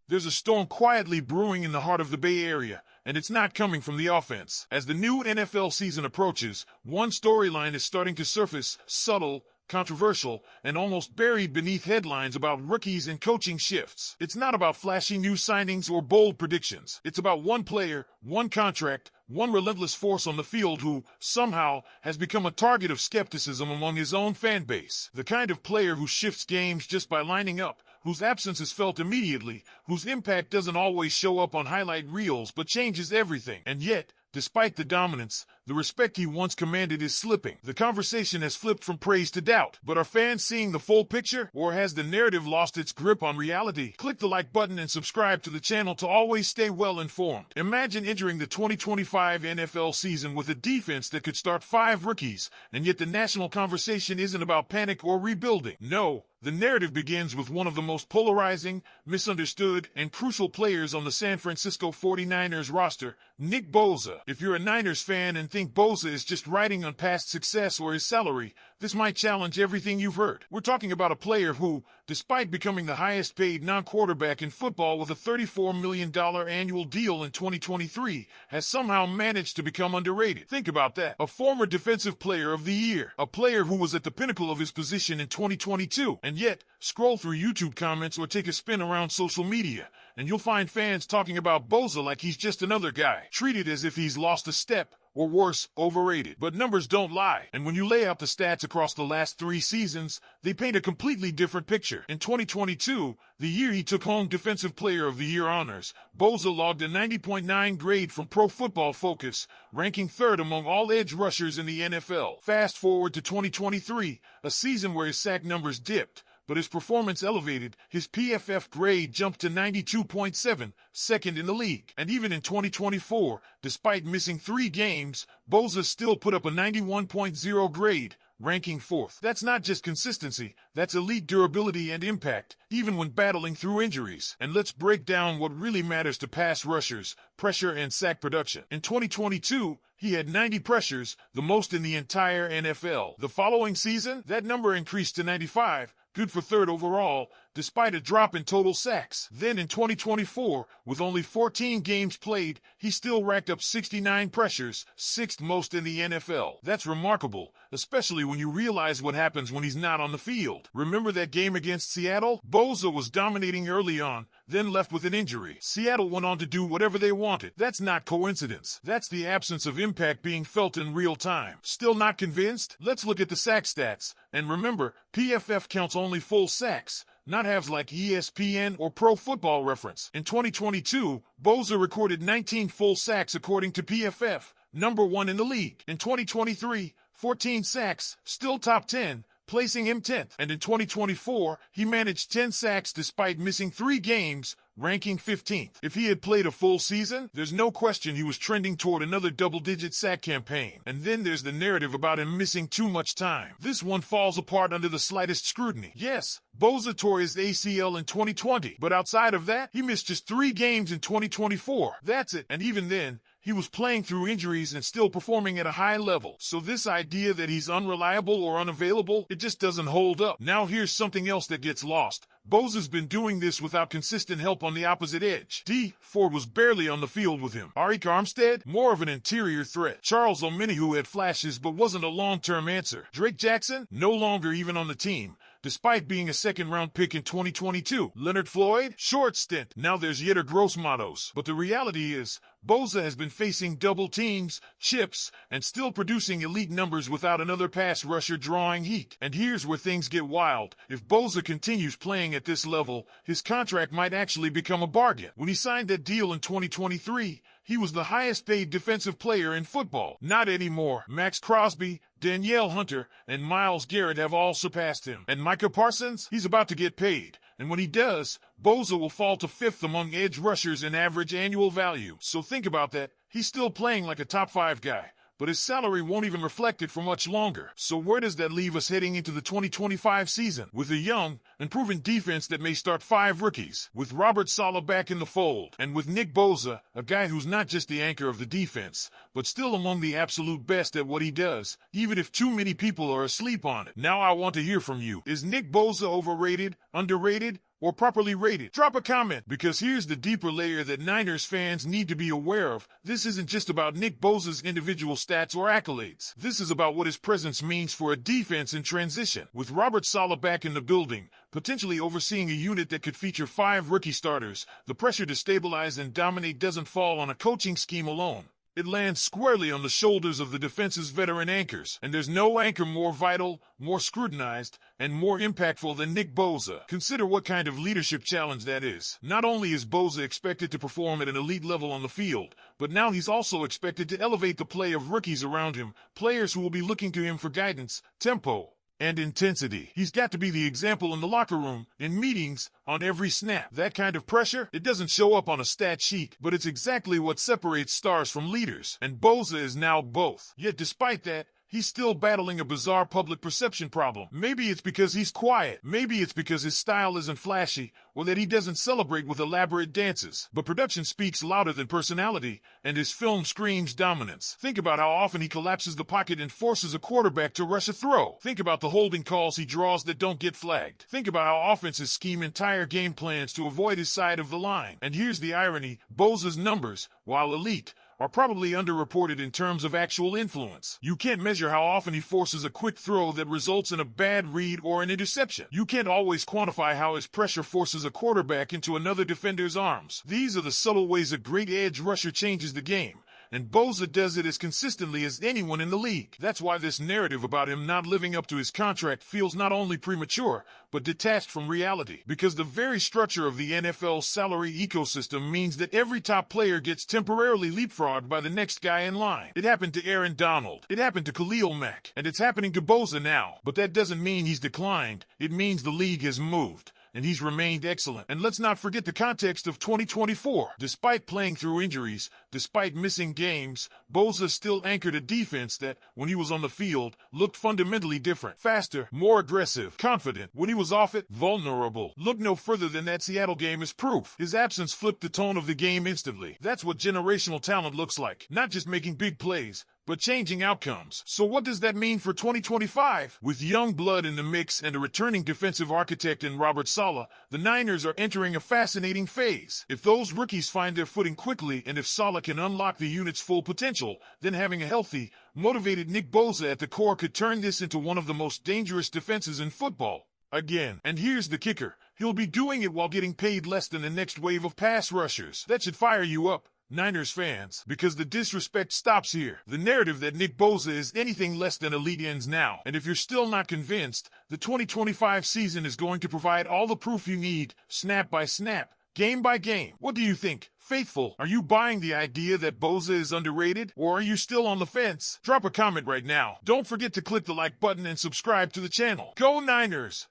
There's a storm quietly brewing in the heart of the Bay Area, and it's not coming from the offense. As the new NFL season approaches, one storyline is starting to surface, subtle, controversial, and almost buried beneath headlines about rookies and coaching shifts. It's not about flashy new signings or bold predictions. It's about one player, one contract, one relentless force on the field who, somehow, has become a target of skepticism among his own fan base. The kind of player who shifts games just by lining up, whose absence is felt immediately, whose impact doesn't always show up on highlight reels but changes everything. And yet, despite the dominance, the respect he once commanded is slipping. The conversation has flipped from praise to doubt. But are fans seeing the full picture, or has the narrative lost its grip on reality? Click the like button and subscribe to the channel to always stay well informed. Imagine entering the 2025 NFL season with a defense that could start 5 rookies, and yet the national conversation isn't about panic or rebuilding. No. The narrative begins with one of the most polarizing, misunderstood, and crucial players on the San Francisco 49ers roster, Nick Bosa. If you're a Niners fan and think Bosa is just riding on past success or his salary, this might challenge everything you've heard. We're talking about a player who, despite becoming the highest paid non-quarterback in football with a $34 million annual deal in 2023, has somehow managed to become underrated. Think about that. A former defensive player of the year, a player who was at the pinnacle of his position in 2022, and yet, scroll through YouTube comments or take a spin around social media, and you'll find fans talking about Bosa like he's just another guy, treated as if he's lost a step, or worse, overrated. But numbers don't lie, and when you lay out the stats across the last 3 seasons, they paint a completely different picture. In 2022, the year he took home Defensive Player of the Year honors, Bosa logged a 90.9 grade from Pro Football Focus, ranking 3rd among all edge rushers in the NFL. Fast forward to 2023, a season where his sack numbers dipped, but his performance elevated. His PFF grade jumped to 92.7, second in the league. And even in 2024, despite missing 3 games, Bosa still put up a 91.0 grade, ranking 4th. That's not just consistency, that's elite durability and impact, even when battling through injuries. And let's break down what really matters to pass rushers: pressure and sack production. In 2022, he had 90 pressures, the most in the entire NFL. The following season, that number increased to 95, good for 3rd overall, despite a drop in total sacks. Then in 2024, with only 14 games played, he still racked up 69 pressures, 6th most in the NFL. That's remarkable, especially when you realize what happens when he's not on the field. Remember that game against Seattle? Bosa was dominating early on, then left with an injury. Seattle went on to do whatever they wanted. That's not coincidence. That's the absence of impact being felt in real time. Still not convinced? Let's look at the sack stats. And remember, PFF counts only full sacks, not halves like ESPN or Pro Football Reference. In 2022, Bosa recorded 19 full sacks according to PFF, number 1 in the league. In 2023, 14 sacks, still top 10, placing him 10th. And in 2024, he managed 10 sacks despite missing 3 games, ranking 15th. If he had played a full season, there's no question he was trending toward another double-digit sack campaign. And then there's the narrative about him missing too much time. This one falls apart under the slightest scrutiny. Yes, Bosa tore his ACL in 2020, but outside of that, he missed just 3 games in 2024. That's it. And even then, he was playing through injuries and still performing at a high level. So this idea that he's unreliable or unavailable, it just doesn't hold up. Now here's something else that gets lost. Bosa's been doing this without consistent help on the opposite edge. D. Ford was barely on the field with him. Arik Armstead, more of an interior threat. Charles Omenihu had flashes but wasn't a long-term answer. Drake Jackson, no longer even on the team, despite being a 2nd-round pick in 2022. Leonard Floyd, short stint. Now there's Yetur Gross-Matos. But the reality is, Bosa has been facing double teams, chips, and still producing elite numbers without another pass rusher drawing heat. And here's where things get wild. If Bosa continues playing at this level, his contract might actually become a bargain. When he signed that deal in 2023, he was the highest paid defensive player in football. Not anymore. Max Crosby, Danielle Hunter, and Myles Garrett have all surpassed him. And Micah Parsons, he's about to get paid. And when he does, Bosa will fall to 5th among edge rushers in average annual value. So think about that. He's still playing like a top 5 guy, but his salary won't even reflect it for much longer. So where does that leave us heading into the 2025 season? With a young and proven defense that may start 5 rookies, with Robert Saleh back in the fold, and with Nick Bosa, a guy who's not just the anchor of the defense, but still among the absolute best at what he does, even if too many people are asleep on it. Now I want to hear from you. Is Nick Bosa overrated, underrated, or properly rated? Drop a comment, because here's the deeper layer that Niners fans need to be aware of. This isn't just about Nick Bosa's individual stats or accolades. This is about what his presence means for a defense in transition. With Robert Saleh back in the building, potentially overseeing a unit that could feature 5 rookie starters, the pressure to stabilize and dominate doesn't fall on a coaching scheme alone. It lands squarely on the shoulders of the defense's veteran anchors, and there's no anchor more vital, more scrutinized, and more impactful than Nick Bosa. Consider what kind of leadership challenge that is. Not only is Bosa expected to perform at an elite level on the field, but now he's also expected to elevate the play of rookies around him, players who will be looking to him for guidance, tempo, and intensity. He's got to be the example in the locker room, in meetings, on every snap. That kind of pressure, it doesn't show up on a stat sheet, but it's exactly what separates stars from leaders. And Bosa is now both. Yet despite that, he's still battling a bizarre public perception problem. Maybe it's because he's quiet. Maybe it's because his style isn't flashy, or that he doesn't celebrate with elaborate dances. But production speaks louder than personality, and his film screams dominance. Think about how often he collapses the pocket and forces a quarterback to rush a throw. Think about the holding calls he draws that don't get flagged. Think about how offenses scheme entire game plans to avoid his side of the line. And here's the irony: Bosa's numbers, while elite, are probably underreported in terms of actual influence. You can't measure how often he forces a quick throw that results in a bad read or an interception. You can't always quantify how his pressure forces a quarterback into another defender's arms. These are the subtle ways a great edge rusher changes the game, and Bosa does it as consistently as anyone in the league. That's why this narrative about him not living up to his contract feels not only premature, but detached from reality. Because the very structure of the NFL's salary ecosystem means that every top player gets temporarily leapfrogged by the next guy in line. It happened to Aaron Donald. It happened to Khalil Mack. And it's happening to Bosa now. But that doesn't mean he's declined. It means the league has moved, and he's remained excellent. And let's not forget the context of 2024. Despite playing through injuries, despite missing games, Bosa still anchored a defense that, when he was on the field, looked fundamentally different. Faster, more aggressive, confident. When he was off it, vulnerable. Look no further than that Seattle game as proof. His absence flipped the tone of the game instantly. That's what generational talent looks like. Not just making big plays, but changing outcomes. So what does that mean for 2025? With young blood in the mix and a returning defensive architect in Robert Saleh, the Niners are entering a fascinating phase. If those rookies find their footing quickly, and if Saleh can unlock the unit's full potential, then having a healthy, motivated Nick Bosa at the core could turn this into one of the most dangerous defenses in football. Again. And here's the kicker: he'll be doing it while getting paid less than the next wave of pass rushers. That should fire you up, Niners fans, because the disrespect stops here. The narrative that Nick Bosa is anything less than elite ends now. And if you're still not convinced, the 2025 season is going to provide all the proof you need, snap by snap, game by game. What do you think, faithful? Are you buying the idea that Bosa is underrated, or are you still on the fence? Drop a comment right now. Don't forget to click the like button and subscribe to the channel. Go Niners!